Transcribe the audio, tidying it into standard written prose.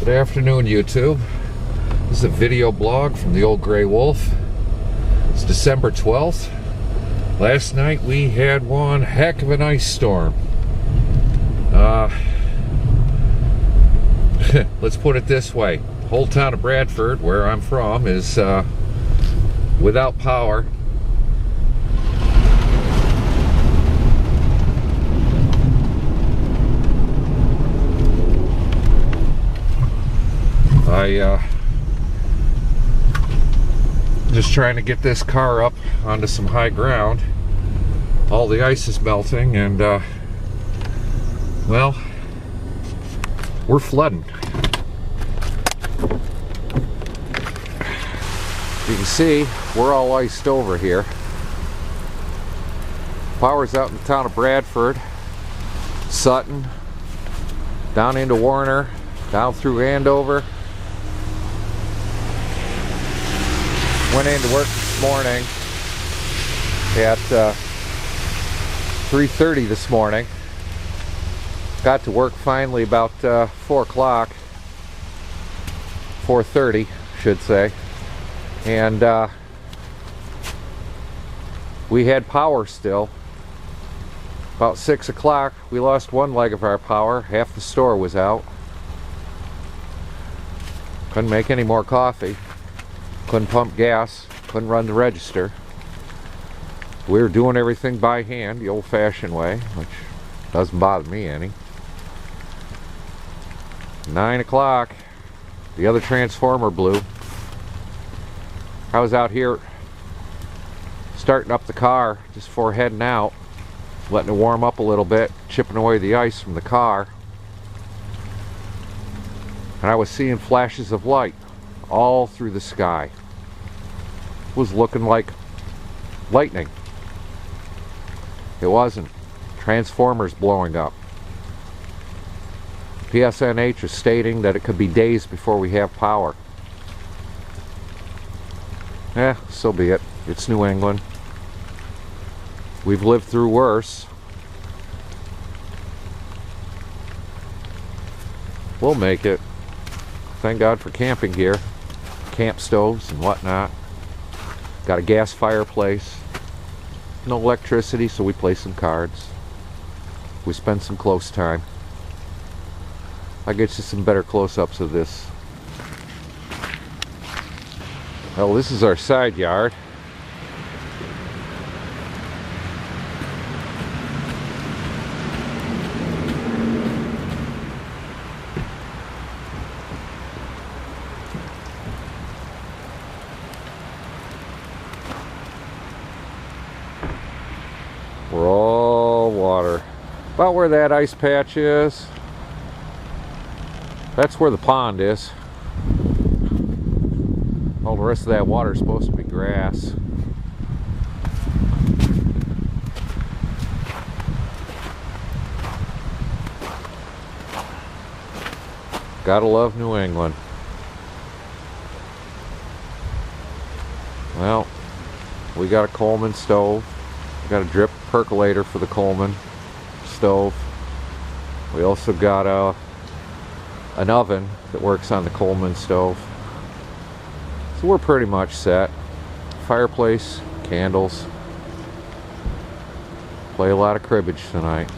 Good afternoon, YouTube. This is a video blog from the Old Gray Wolf. It's December 12th. Last night we had one heck of an ice storm. Let's put it this way. The whole town of Bradford, where I'm from, is without power. Just trying to get this car up onto some high ground. All the ice is melting and well, we're flooding. You can see we're all iced over here. Power's out in the town of Bradford, Sutton, down into Warner, down through Andover. Went into work this morning at 3:30 this morning. Got to work finally about 4 o'clock, 4:30 should say, and we had power still. About 6 o'clock we lost one leg of our power. Half the store was out. Couldn't make any more coffee. Couldn't pump gas, couldn't run the register. We were doing everything by hand, the old-fashioned way, which doesn't bother me any. 9 o'clock, the other transformer blew. I was out here starting up the car just before heading out, letting it warm up a little bit, chipping away the ice from the car. And I was seeing flashes of light all through the sky. It was looking like lightning. It wasn't. Transformers blowing up. PSNH is stating that it could be days before we have power. So be it. It's New England. We've lived through worse. We'll make it. Thank God for camping gear, camp stoves and whatnot. Got a gas fireplace, no electricity, so we play some cards. We spend some close time. I'll get you some better close-ups of this. Well, this is our side yard. We're all water. About where that ice patch is, that's where the pond is. All the rest of that water is supposed to be grass. Gotta love New England. Well, we got a Coleman stove. We got a drip percolator for the Coleman stove. We also got an oven that works on the Coleman stove. So we're pretty much set. Fireplace, candles. Play a lot of cribbage tonight.